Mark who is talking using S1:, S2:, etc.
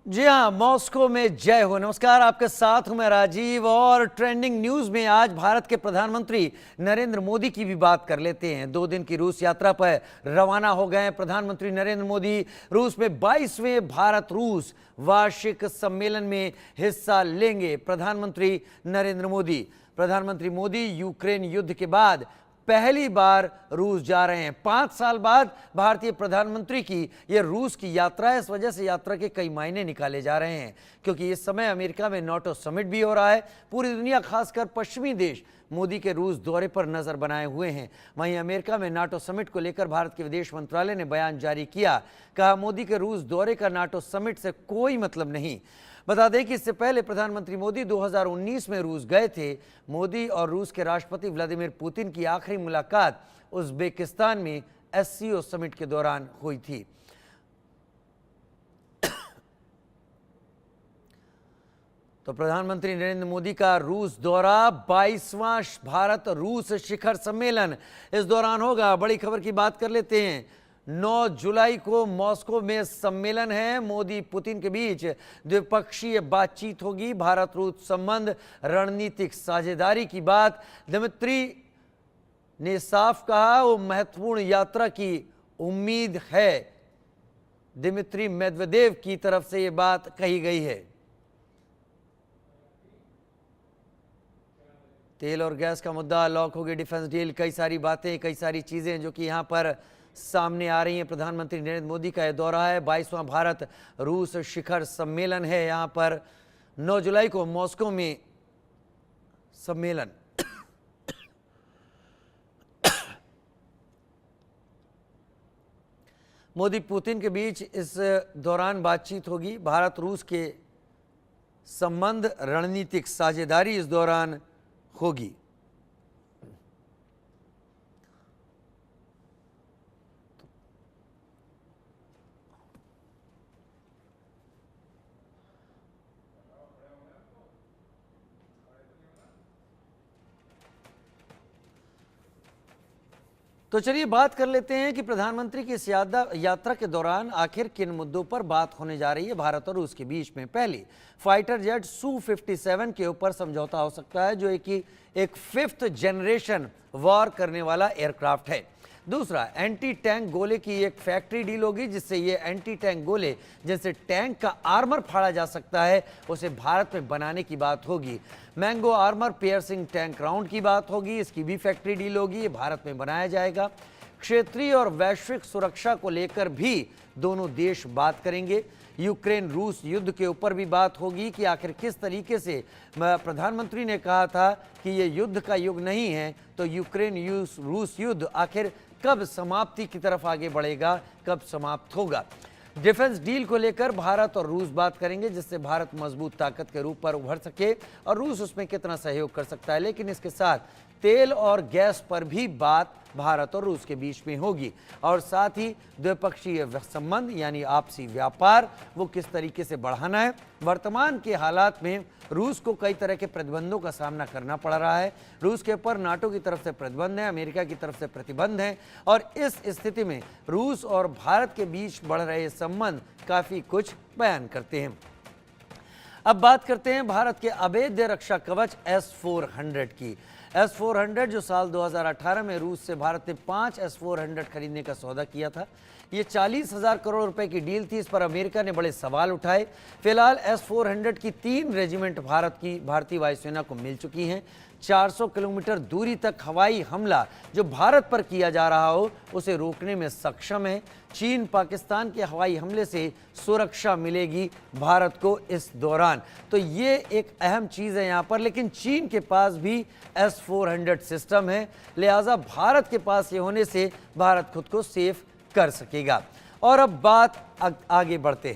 S1: जी हाँ, मॉस्को में जय हो। नमस्कार, आपके साथ हूं मैं राजीव। और ट्रेंडिंग न्यूज में आज भारत के प्रधानमंत्री नरेंद्र मोदी की भी बात कर लेते हैं। 2 दिन की रूस यात्रा पर रवाना हो गए प्रधानमंत्री नरेंद्र मोदी। रूस में 22वें भारत रूस वार्षिक सम्मेलन में हिस्सा लेंगे प्रधानमंत्री नरेंद्र मोदी। प्रधानमंत्री मोदी यूक्रेन युद्ध के बाद पहली बार रूस जा रहे हैं। 5 साल बाद भारतीय प्रधानमंत्री की यह रूस की यात्रा है। इस वजह से यात्रा के कई मायने निकाले जा रहे हैं, क्योंकि इस समय अमेरिका में नाटो समिट भी हो रहा है। पूरी दुनिया, खासकर पश्चिमी देश, मोदी के रूस दौरे पर नजर बनाए हुए हैं। वहीं अमेरिका में नाटो समिट को लेकर भारत के विदेश मंत्रालय ने बयान जारी किया। कहा, मोदी के रूस दौरे का नाटो समिट से कोई मतलब नहीं। बता दें कि इससे पहले प्रधानमंत्री मोदी 2019 में रूस गए थे। मोदी और रूस के राष्ट्रपति व्लादिमीर पुतिन की आखिरी मुलाकात उज्बेकिस्तान में एससीओ समिट के दौरान हुई थी। तो प्रधानमंत्री नरेंद्र मोदी का रूस दौरा, 22वां भारत रूस शिखर सम्मेलन इस दौरान होगा। बड़ी खबर की बात कर लेते हैं। 9 जुलाई को मॉस्को में सम्मेलन है। मोदी पुतिन के बीच द्विपक्षीय बातचीत होगी। भारत रूस संबंध, रणनीतिक साझेदारी की बात दिमित्री ने साफ कहा। वो महत्वपूर्ण यात्रा की उम्मीद है। दिमित्री मेदवेदेव की तरफ से ये बात कही गई है। तेल और गैस का मुद्दा लॉक हो गई, डिफेंस डील, कई सारी बातें, कई सारी चीजें जो कि यहाँ पर सामने आ रही हैं। प्रधानमंत्री नरेंद्र मोदी का यह दौरा है। 22वां भारत रूस शिखर सम्मेलन है। यहाँ पर 9 जुलाई को मॉस्को में सम्मेलन। मोदी पुतिन के बीच इस दौरान बातचीत होगी। भारत रूस के संबंध, रणनीतिक साझेदारी इस दौरान होगी। तो चलिए बात कर लेते हैं कि प्रधानमंत्री की इस यात्रा के दौरान आखिर किन मुद्दों पर बात होने जा रही है भारत और रूस के बीच में। पहली, फाइटर जेट Su-57 के ऊपर समझौता हो सकता है, जो एक 5th जनरेशन वॉर करने वाला एयरक्राफ्ट है। दूसरा, एंटी टैंक गोले की एक फैक्ट्री डील होगी, जिससे ये एंटी टैंक गोले जैसे टैंक का आर्मर फाड़ा जा सकता है, उसे भारत में बनाने की बात होगी। Mango armour piercing tank round की बात होगी, इसकी भी फैक्ट्री डील होगी, ये भारत में बनाया जाएगा। क्षेत्रीय और वैश्विक सुरक्षा को लेकर भी दोनों देश बात करेंगे। यूक्रेन रूस युद्ध के ऊपर भी बात होगी कि आखिर किस तरीके से, प्रधानमंत्री ने कहा था कि ये युद्ध का युग नहीं है, तो यूक्रेन रूस युद्ध आखिर कब समाप्ति की तरफ आगे बढ़ेगा, कब समाप्त होगा। डिफेंस डील को लेकर भारत और रूस बात करेंगे, जिससे भारत मजबूत ताकत के रूप पर उभर सके और रूस उसमें कितना सहयोग कर सकता है। लेकिन इसके साथ तेल और गैस पर भी बात भारत और रूस के बीच में होगी, और साथ ही द्विपक्षीय संबंध यानी आपसी व्यापार वो किस तरीके से बढ़ाना है। वर्तमान के हालात में रूस को कई तरह के प्रतिबंधों का सामना करना पड़ रहा है। रूस के ऊपर नाटो की तरफ से प्रतिबंध है, अमेरिका की तरफ से प्रतिबंध है, और इस स्थिति में रूस और भारत के बीच बढ़ रहे संबंध काफी कुछ बयान करते हैं। अब बात करते हैं भारत के अवैध रक्षा कवच S-400 की। S-400 जो साल 2018 में रूस से भारत ने 5 S-400 खरीदने का सौदा किया था। ये 40,000 करोड़ रुपए की डील थी। इस पर अमेरिका ने बड़े सवाल उठाए। फिलहाल S-400 की 3 रेजिमेंट भारतीय वायुसेना को मिल चुकी हैं। 400 किलोमीटर दूरी तक हवाई हमला जो भारत पर किया जा रहा हो, उसे रोकने में सक्षम है। चीन पाकिस्तान के हवाई हमले से सुरक्षा मिलेगी भारत को इस दौरान। तो ये एक अहम चीज़ है यहाँ पर। लेकिन चीन के पास भी S-400 सिस्टम है, लिहाजा भारत के पास ये होने से भारत खुद को सेफ कर सकेगा। और अब बात आगे बढ़ते हैं।